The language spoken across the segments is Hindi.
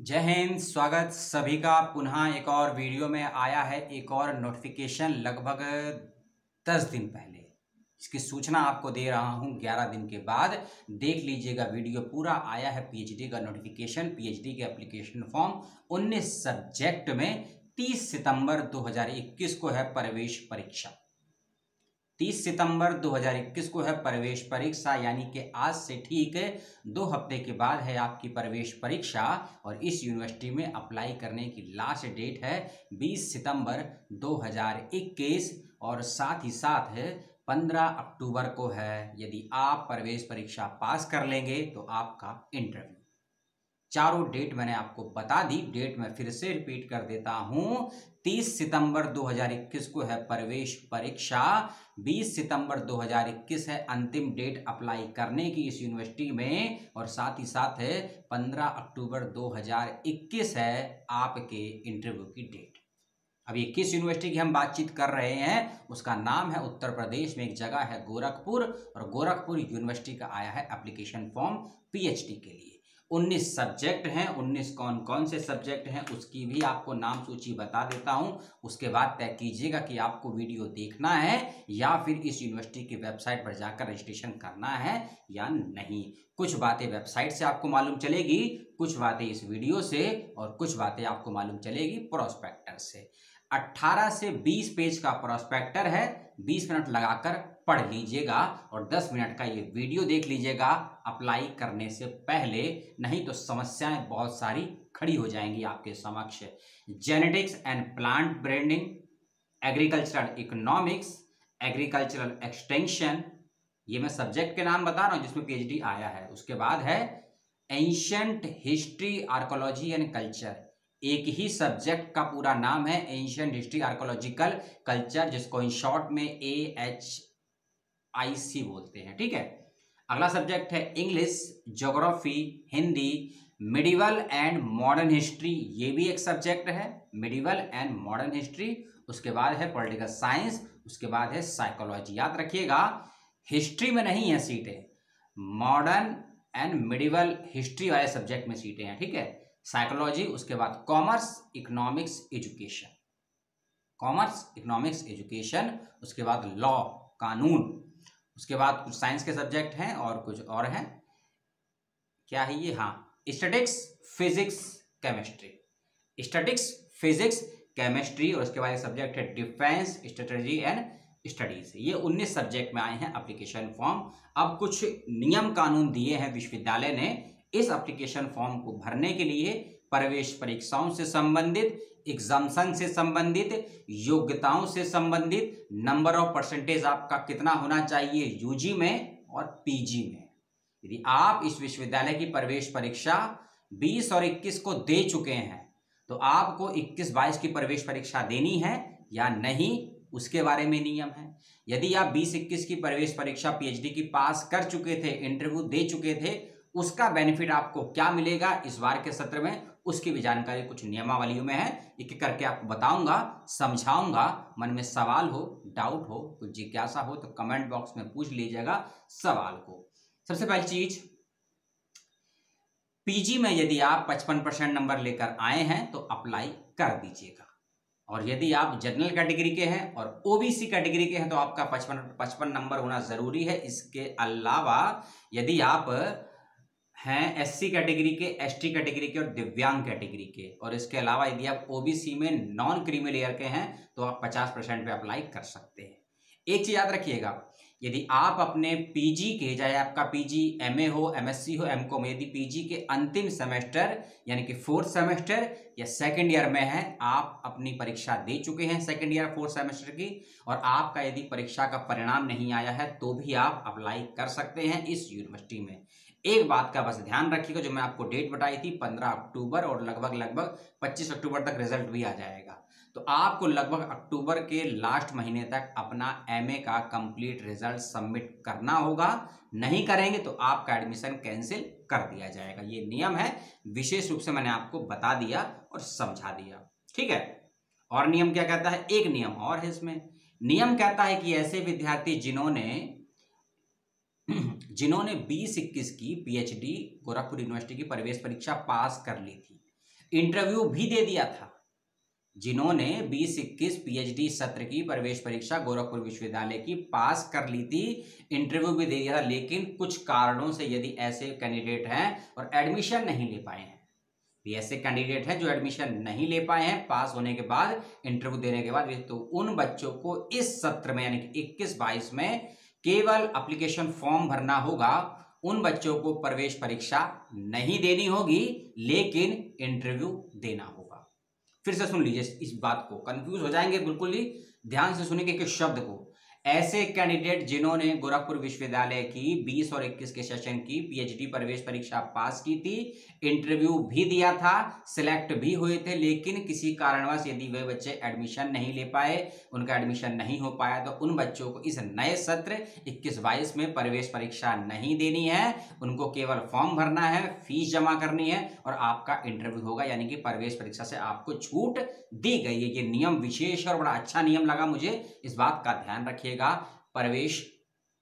जय हिंद। स्वागत सभी का पुनः एक और वीडियो में आया है। एक और नोटिफिकेशन लगभग 10 दिन पहले इसकी सूचना आपको दे रहा हूं। 11 दिन के बाद देख लीजिएगा, वीडियो पूरा आया है। पीएचडी का नोटिफिकेशन, पीएचडी के एप्लीकेशन फॉर्म 19 सब्जेक्ट में 30 सितंबर 2021 को है प्रवेश परीक्षा। 30 सितंबर 2021 को है प्रवेश परीक्षा, यानी कि आज से ठीक 2 हफ्ते के बाद है आपकी प्रवेश परीक्षा। और इस यूनिवर्सिटी में अप्लाई करने की लास्ट डेट है 20 सितंबर 2021 और साथ ही साथ 15 अक्टूबर को है। यदि आप प्रवेश परीक्षा पास कर लेंगे तो आपका इंटरव्यू। चारों डेट मैंने आपको बता दी, डेट मैं फिर से रिपीट कर देता हूं। 30 सितंबर 2021 को है प्रवेश परीक्षा, 20 सितंबर 2021 है अंतिम डेट अप्लाई करने की इस यूनिवर्सिटी में, और साथ ही साथ 15 अक्टूबर 2021 है आपके इंटरव्यू की डेट। अभी किस यूनिवर्सिटी की हम बातचीत कर रहे हैं, उसका नाम है उत्तर प्रदेश में एक जगह है गोरखपुर, और गोरखपुर यूनिवर्सिटी का आया है एप्लीकेशन फॉर्म पीएचडी के लिए। 19 सब्जेक्ट हैं। 19 कौन कौन से सब्जेक्ट हैं उसकी भी आपको नाम सूची बता देता हूं। उसके बाद तय कीजिएगा कि आपको वीडियो देखना है या फिर इस यूनिवर्सिटी की वेबसाइट पर जाकर रजिस्ट्रेशन करना है या नहीं। कुछ बातें वेबसाइट से आपको मालूम चलेगी, कुछ बातें इस वीडियो से, और कुछ बातें आपको मालूम चलेगी प्रोस्पेक्टर से। 18 से 20 पेज का प्रोस्पेक्टर है। 20 मिनट लगाकर पढ़ लीजिएगा और 10 मिनट का ये वीडियो देख लीजिएगा अप्लाई करने से पहले, नहीं तो समस्याएं बहुत सारी खड़ी हो जाएंगी आपके समक्ष। Genetics and plant breeding, agricultural economics, agricultural extension, ये मैं सब्जेक्ट के नाम बता रहा हूं जिसमें पीएचडी आया है। उसके बाद है ancient history, archaeology and culture. एक ही सब्जेक्ट का पूरा नाम है एंशिएंट हिस्ट्री आर्कोलॉजिकल कल्चर, जिसको इन शॉर्ट में AHIC बोलते हैं। ठीक है। अगला सब्जेक्ट है English, geography, Hindi, medieval and modern history, ये भी एक सब्जेक्ट है, मिडिवल एंड मॉडर्न हिस्ट्री। उसके बाद है पॉलिटिकल साइंस, उसके बाद है साइकोलॉजी। याद रखिएगा, हिस्ट्री में नहीं है सीटें, मॉडर्न एंड मिडिवल हिस्ट्री वाले सब्जेक्ट में सीटें हैं। ठीक है। साइकोलॉजी, उसके बाद commerce, economics, education, commerce, economics, education. उसके बाद लॉ, कानून। उसके बाद कुछ साइंस के सब्जेक्ट हैं और कुछ और हैं। क्या है ये? हाँ, statics, physics, chemistry, statics, physics, chemistry. और उसके बाद एक सब्जेक्ट है डिफेंस स्ट्रेटजी एंड स्टडीज। ये 19 सब्जेक्ट में आए हैं एप्लीकेशन फॉर्म। अब कुछ नियम कानून दिए हैं विश्वविद्यालय ने इस एप्लीकेशन फॉर्म को भरने के लिए। प्रवेश परीक्षाओं से संबंधित, एग्जाम्शन से संबंधित, योग्यताओं से संबंधित, नंबर ऑफ परसेंटेज आपका कितना होना चाहिए यूजी में और पीजी में। यदि आप इस विश्वविद्यालय की प्रवेश परीक्षा 20 और 21 को दे चुके हैं तो आपको 21-22 की प्रवेश परीक्षा देनी है या नहीं, उसके बारे में नियम है। यदि आप 20-21 की प्रवेश परीक्षा पीएचडी की पास कर चुके थे, इंटरव्यू दे चुके थे, उसका बेनिफिट आपको क्या मिलेगा इस बार के सत्र में, उसकी भी जानकारी कुछ नियमावलियों में है। एक एक करके आपको बताऊंगा, समझाऊंगा। मन में सवाल हो, डाउट हो, कुछ जिज्ञासा हो तो कमेंट बॉक्स में पूछ लीजिएगा सवाल को। सबसे पहली चीज, पीजी में यदि आप 55% नंबर लेकर आए हैं तो अप्लाई कर दीजिएगा। और यदि आप जनरल कैटेगरी के हैं और ओबीसी कैटेगरी के हैं तो आपका 55 नंबर होना जरूरी है। इसके अलावा यदि आप हैं एससी कैटेगरी के, एसटी कैटेगरी के और दिव्यांग कैटेगरी के, और इसके अलावा यदि आप ओबीसी में नॉन क्रीमी लेयर के हैं तो आप 50% पे अप्लाई कर सकते हैं। एक चीज याद रखिएगा, यदि आप अपने पीजी के, चाहे आपका पीजी एमए हो, एमएससी हो, एमकॉम, यदि पीजी के अंतिम सेमेस्टर यानी कि 4th सेमेस्टर या सेकेंड ईयर में है, आप अपनी परीक्षा दे चुके हैं सेकेंड ईयर 4th सेमेस्टर की, और आपका यदि परीक्षा का परिणाम नहीं आया है तो भी आप अप्लाई कर सकते हैं इस यूनिवर्सिटी में। एक बात का बस ध्यान रखिएगा, जो मैं आपको डेट बताई थी 15 अक्टूबर, और लगभग 25 अक्टूबर तक रिजल्ट भी आ जाएगा। तो आपको लगभग अक्टूबर के लास्ट महीने तक अपना एमए का कंप्लीट रिजल्ट सबमिट करना होगा। नहीं करेंगे तो आपका एडमिशन कैंसिल कर दिया जाएगा। ये नियम है, विशेष रूप से मैंने आपको बता दिया और समझा दिया। ठीक है। और नियम क्या कहता है? एक नियम और है इसमें। नियम कहता है कि ऐसे विद्यार्थी जिन्होंने 20-21 की पीएचडी गोरखपुर यूनिवर्सिटी की प्रवेश परीक्षा पास कर ली थी, इंटरव्यू भी दे दिया था। जिन्होंने 20-21 पीएचडी सत्र की प्रवेश परीक्षा गोरखपुर विश्वविद्यालय की पास कर ली थी, इंटरव्यू भी दे दिया था, लेकिन कुछ कारणों से यदि ऐसे कैंडिडेट हैं और एडमिशन नहीं ले पाए हैं, ये ऐसे कैंडिडेट हैं जो एडमिशन नहीं ले पाए हैं पास होने के बाद, इंटरव्यू देने के बाद, तो उन बच्चों को इस सत्र में यानी कि 21-22 में केवल एप्लीकेशन फॉर्म भरना होगा। उन बच्चों को प्रवेश परीक्षा नहीं देनी होगी, लेकिन इंटरव्यू देना होगा। फिर से सुन लीजिए इस बात को, कंफ्यूज हो जाएंगे बिल्कुल ही, ध्यान से सुनिए कि शब्द को। ऐसे कैंडिडेट जिन्होंने गोरखपुर विश्वविद्यालय की 20 और 21 के सेशन की पीएचडी प्रवेश परीक्षा पास की थी, इंटरव्यू भी दिया था, सिलेक्ट भी हुए थे, लेकिन किसी कारणवश यदि वे बच्चे एडमिशन नहीं ले पाए, उनका एडमिशन नहीं हो पाया, तो उन बच्चों को इस नए सत्र 21-22 में प्रवेश परीक्षा नहीं देनी है। उनको केवल फॉर्म भरना है, फीस जमा करनी है और आपका इंटरव्यू होगा, यानी कि प्रवेश परीक्षा से आपको छूट दी गई है। ये नियम विशेष और बड़ा अच्छा नियम लगा मुझे, इस बात का ध्यान रखिएगा। प्रवेश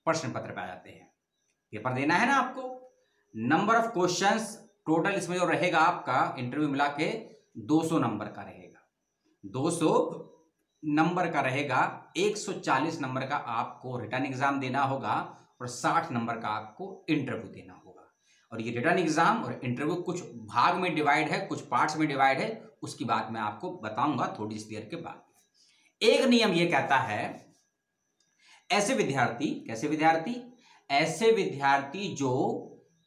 प्रश्न पत्र पे आ जाते हैं, पेपर देना है ना आपको। नंबर ऑफ क्वेश्चंस टोटल इसमें जो रहेगा आपका इंटरव्यू मिला के 200 नंबर का रहेगा, 200 नंबर का रहेगा। 140 नंबर का आपको रिटर्न एग्जाम देना होगा और 60 नंबर का आपको इंटरव्यू देना होगा। और ये रिटर्न एग्जाम और इंटरव्यू कुछ भाग में डिवाइड है, कुछ पार्ट्स में डिवाइड है, उसकी बात मैं आपको बताऊंगा थोड़ी सी देर के बाद। एक नियम ये कहता है, ऐसे विद्यार्थी, कैसे विद्यार्थी, ऐसे विद्यार्थी जो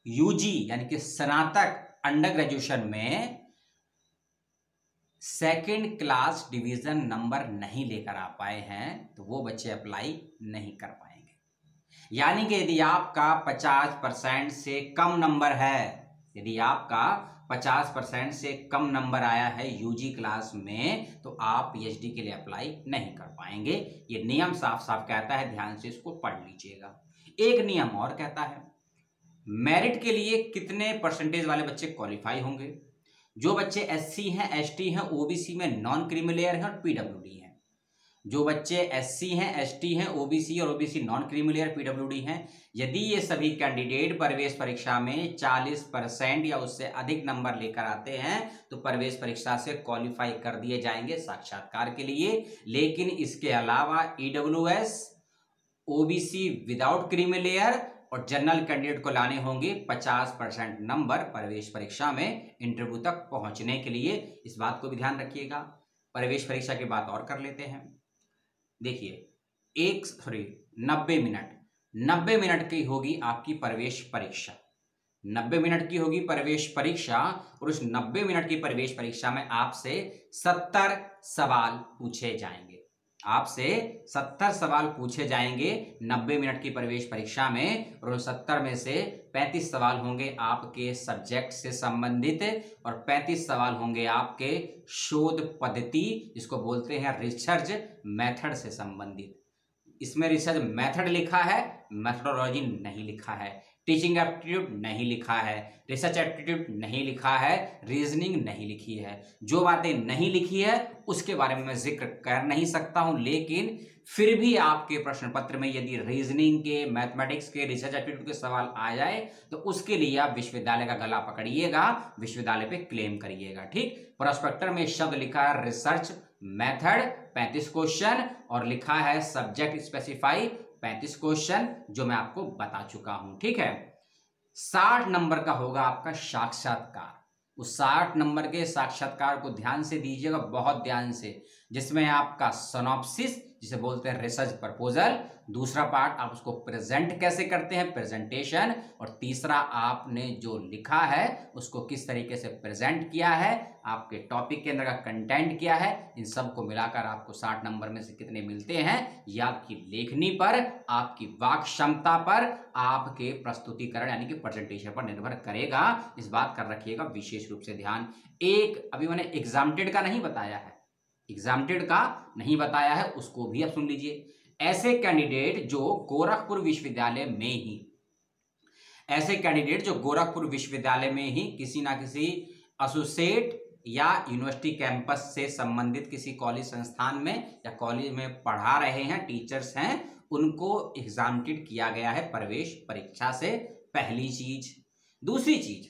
यूजी यानी कि स्नातक अंडर ग्रेजुएशन में सेकंड क्लास डिवीजन नंबर नहीं लेकर आ पाए हैं, तो वो बच्चे अप्लाई नहीं कर पाएंगे। यानी कि यदि आपका 50% से कम नंबर है, यदि आपका 50% से कम नंबर आया है यूजी क्लास में, तो आप पीएचडी के लिए अप्लाई नहीं कर पाएंगे। ये नियम साफ साफ कहता है, ध्यान से इसको पढ़ लीजिएगा। एक नियम और कहता है, मेरिट के लिए कितने परसेंटेज वाले बच्चे क्वालिफाई होंगे। जो बच्चे एससी हैं, एसटी हैं, ओबीसी में नॉन क्रीमी लेयर हैं और पीडब्ल्यूडी हैं। जो बच्चे एससी हैं, एसटी हैं, ओबीसी और OBC non creamy layer, PWD हैं, यदि ये सभी कैंडिडेट प्रवेश परीक्षा में 40% या उससे अधिक नंबर लेकर आते हैं, तो प्रवेश परीक्षा से क्वालिफाई कर दिए जाएंगे साक्षात्कार के लिए। लेकिन इसके अलावा EWS, OBC without creamy layer और जनरल कैंडिडेट को लाने होंगे 50% नंबर प्रवेश परीक्षा में इंटरव्यू तक पहुंचने के लिए। इस बात को भी ध्यान रखिएगा। प्रवेश परीक्षा की बात और कर लेते हैं। देखिए 90 मिनट की होगी आपकी प्रवेश परीक्षा, 90 मिनट की होगी प्रवेश परीक्षा। और उस 90 मिनट की प्रवेश परीक्षा में आपसे 70 सवाल पूछे जाएंगे, आपसे 70 सवाल पूछे जाएंगे 90 मिनट की प्रवेश परीक्षा में। और 70 में से 35 सवाल होंगे आपके सब्जेक्ट से संबंधित और 35 सवाल होंगे आपके शोध पद्धति, जिसको बोलते हैं रिसर्च मेथड से संबंधित। इसमें रिसर्च मेथड लिखा है, मेथोडोलॉजी नहीं लिखा है, टीचिंग एप्टीट्यूड नहीं लिखा है, रिसर्च एप्टीट्यूड नहीं लिखा है, रीजनिंग नहीं लिखी है। जो बातें नहीं लिखी है उसके बारे में मैं जिक्र कर नहीं सकता हूं, लेकिन फिर भी आपके प्रश्न पत्र में यदि रीजनिंग के, मैथमेटिक्स के, रिसर्च एप्टीट्यूड के सवाल आ जाए, तो उसके लिए आप विश्वविद्यालय का गला पकड़िएगा, विश्वविद्यालय पे क्लेम करिएगा। ठीक, प्रोस्पेक्टर में शब्द लिखा है रिसर्च मेथड 35 क्वेश्चन और लिखा है सब्जेक्ट स्पेसिफाई 35 क्वेश्चन, जो मैं आपको बता चुका हूं। ठीक है, 60 नंबर का होगा आपका साक्षात्कार। उस 60 नंबर के साक्षात्कार को ध्यान से दीजिएगा, बहुत ध्यान से, जिसमें आपका सिनॉप्सिस, जिसे बोलते हैं रिसर्च प्रपोजल, दूसरा पार्ट आप उसको प्रेजेंट कैसे करते हैं, प्रेजेंटेशन, और तीसरा आपने जो लिखा है उसको किस तरीके से प्रेजेंट किया है, आपके टॉपिक के अंदर का कंटेंट क्या है, इन सब को मिलाकर आपको 60 नंबर में से कितने मिलते हैं, ये आपकी लेखनी पर, आपकी वाक क्षमता पर, आपके प्रस्तुतिकरण यानी कि प्रेजेंटेशन पर निर्भर करेगा। इस बात का रखिएगा विशेष रूप से ध्यान। एक अभी मैंने एग्जाम्टेड का नहीं बताया है, एग्जाम्टेड का नहीं बताया है, उसको भी आप सुन लीजिए। ऐसे कैंडिडेट जो गोरखपुर विश्वविद्यालय में ही, ऐसे कैंडिडेट जो गोरखपुर विश्वविद्यालय में ही किसी ना किसी एसोसिएट या यूनिवर्सिटी कैंपस से संबंधित किसी कॉलेज संस्थान में या कॉलेज में पढ़ा रहे हैं, टीचर्स हैं, उनको एग्जाम्टेड किया गया है प्रवेश परीक्षा से, पहली चीज। दूसरी चीज,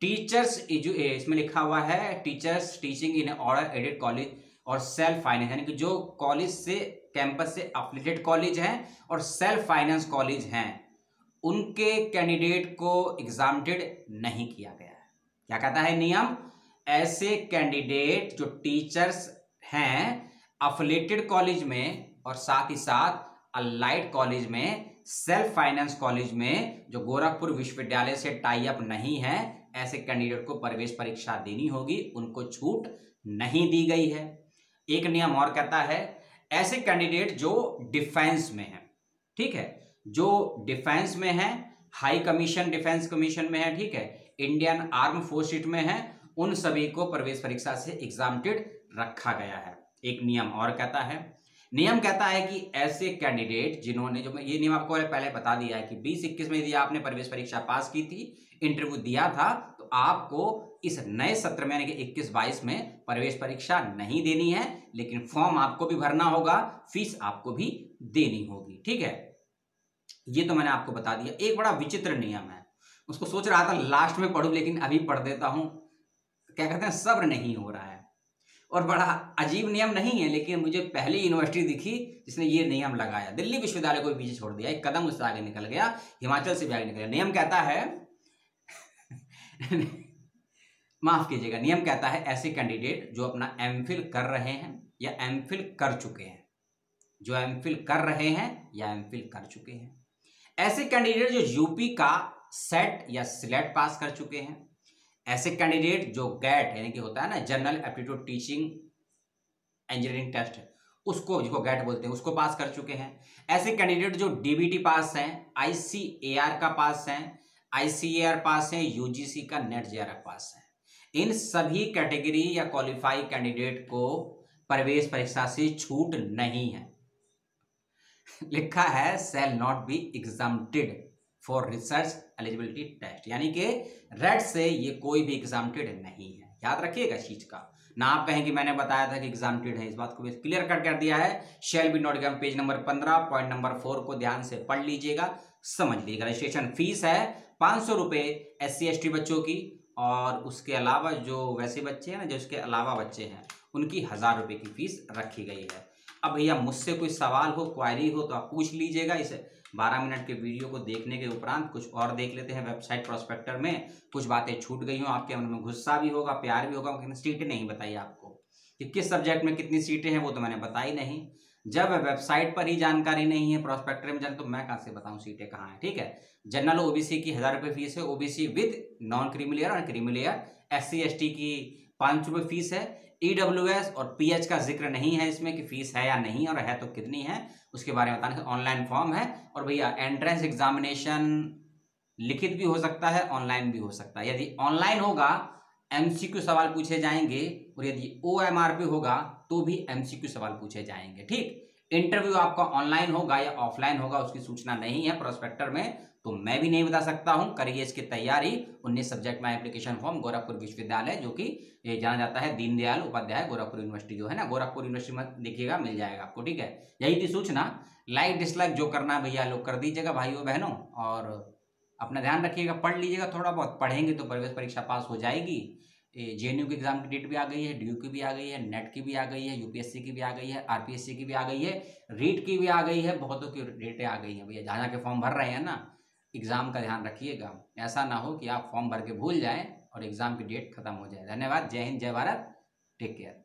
टीचर्स इसमें लिखा हुआ है teachers teaching in order added college और सेल्फ फाइनेंस, यानी कि जो कॉलेज से कैंपस से एफिलिएटेड कॉलेज हैं और सेल्फ फाइनेंस कॉलेज हैं उनके कैंडिडेट को एग्जामिनेटेड नहीं किया गया है। क्या कहता है नियम? ऐसे कैंडिडेट जो टीचर्स हैं एफिलिएटेड कॉलेज में और साथ ही साथ अलाइड कॉलेज में, सेल्फ फाइनेंस कॉलेज में, जो गोरखपुर विश्वविद्यालय से टाई अप नहीं है, ऐसे कैंडिडेट को प्रवेश परीक्षा देनी होगी, उनको छूट नहीं दी गई है। एक नियम और कहता है ऐसे कैंडिडेट जो डिफेंस में है, ठीक है, जो डिफेंस में है, हाई कमीशन डिफेंस कमीशन में है, ठीक है, इंडियन आर्म फोर्सेस में है, उन सभी को प्रवेश परीक्षा से एग्जामिनेटेड रखा गया है। एक नियम और कहता है, नियम कहता है कि ऐसे कैंडिडेट जिन्होंने, जो ये नियम आपको पहले बता दिया है कि 2021 में यदि आपने प्रवेश परीक्षा पास की थी, इंटरव्यू दिया था, तो आपको इस नए सत्र में यानी कि 21-22 में प्रवेश परीक्षा नहीं देनी है, लेकिन फॉर्म आपको भी भरना होगा, फीस आपको भी देनी होगी, ठीक है। ये तो मैंने आपको बता दिया। एक बड़ा विचित्र नियम है, उसको सोच रहा था लास्ट में पढ़ूं, लेकिन अभी पढ़ देता हूं। क्या कहते हैं, सब्र नहीं हो रहा है। और बड़ा अजीब नियम नहीं है, लेकिन मुझे पहली यूनिवर्सिटी दिखी जिसने ये नियम लगाया। दिल्ली विश्वविद्यालय को पीछे छोड़ दिया, एक कदम उससे आगे निकल गया, हिमाचल से भी आगे निकल गया। नियम कहता है माफ कीजिएगा, नियम कहता है ऐसे कैंडिडेट जो अपना एमफिल कर रहे हैं या एमफिल कर चुके हैं, जो एमफिल कर रहे हैं या एमफिल कर चुके हैं, ऐसे कैंडिडेट जो यूपी का सेट या सिलेट पास कर चुके हैं, ऐसे कैंडिडेट जो गैट यानी कि होता है ना general aptitude teaching engineering test, उसको जिसको गैट बोलते हैं, उसको पास कर चुके हैं, ऐसे कैंडिडेट जो डीबीटी पास हैं, आईसीएआर का पास हैं, आईसीएआर पास हैं, यूजीसी का नेट जेआरएफ पास हैं, इन सभी कैटेगरी या क्वालिफाई कैंडिडेट को प्रवेश परीक्षा से छूट नहीं है। लिखा है shall not be exempted for research eligibility test, यानी कि रेड से ये कोई भी एग्जाम्प्टेड नहीं है। याद रखिएगा इस चीज का, ना आप कहें कि मैंने बताया था कि एग्जाम्प्टेड है, इस बात को भी क्लियर कट कर दिया है। Shall be not exam page number 15 point number 4 को ध्यान से पढ़ लीजिएगा, समझ लीजिएगा। रजिस्ट्रेशन फीस है 500 रुपये SC/ST बच्चों की, और उसके अलावा जो वैसे बच्चे हैं ना, जो उसके अलावा बच्चे हैं, उनकी 1000 रुपये की फीस रखी गई है। अब भैया मुझसे कोई सवाल हो, क्वायरी हो तो आप पूछ लीजिएगा। इस 12 मिनट के वीडियो को देखने के उपरांत कुछ और देख लेते हैं वेबसाइट प्रोस्पेक्टर में, कुछ बातें छूट गई हो, आपके मन में गुस्सा भी होगा, प्यार भी होगा। लेकिन सीटें नहीं बताई आपको कि किस सब्जेक्ट में कितनी सीटें हैं, वो तो मैंने बताई नहीं। जब वेबसाइट पर ही जानकारी नहीं है, प्रोस्पेक्टर में जान, तो मैं कहाँ से बताऊँ सीटें कहाँ हैं, ठीक है। जनरल OBC की 1000 रुपये फीस है, OBC विद नॉन क्रीमी और क्रीमी लेयर। SC/ST की 5 रुपये फीस है। EWS और PH का जिक्र नहीं है इसमें कि फीस है या नहीं, और है तो कितनी है उसके बारे में बताने से। ऑनलाइन फॉर्म है, और भैया एंट्रेंस एग्जामिनेशन लिखित भी हो सकता है, ऑनलाइन भी हो सकता है। यदि ऑनलाइन होगा MCQ सवाल पूछे जाएंगे, और यदि OMRP होगा तो भी MCQ सवाल पूछे जाएंगे, ठीक। इंटरव्यू आपका ऑनलाइन होगा या ऑफलाइन होगा उसकी सूचना नहीं है प्रोस्पेक्टर में, तो मैं भी नहीं बता सकता हूं। करिए इसकी तैयारी। 19 सब्जेक्ट में एप्लीकेशन फॉर्म गोरखपुर विश्वविद्यालय, जो कि जाना जाता है दीनदयाल उपाध्याय गोरखपुर यूनिवर्सिटी, जो है ना, गोरखपुर यूनिवर्सिटी में देखिएगा, मिल जाएगा आपको, ठीक है। यही थी सूचना। लाइक डिसलाइक जो करना है भैया लोग कर दीजिएगा भाइयों बहनों, और अपना ध्यान रखिएगा, पढ़ लीजिएगा, थोड़ा बहुत पढ़ेंगे तो प्रवेश परीक्षा पास हो जाएगी। JNU की एग्जाम की डेट भी आ गई है, DU की भी आ गई है, नेट की भी आ गई है, UPSC की भी आ गई है, RPSC की भी आ गई है, रीट की भी आ गई है, बहुतों की डेटें आ गई हैं भैया। जहाँ के फॉर्म भर रहे हैं ना, एग्जाम का ध्यान रखिएगा, ऐसा ना हो कि आप फॉर्म भर के भूल जाएं और एग्जाम की डेट खत्म हो जाए। धन्यवाद, जय हिंद, जय भारत, टेक केयर।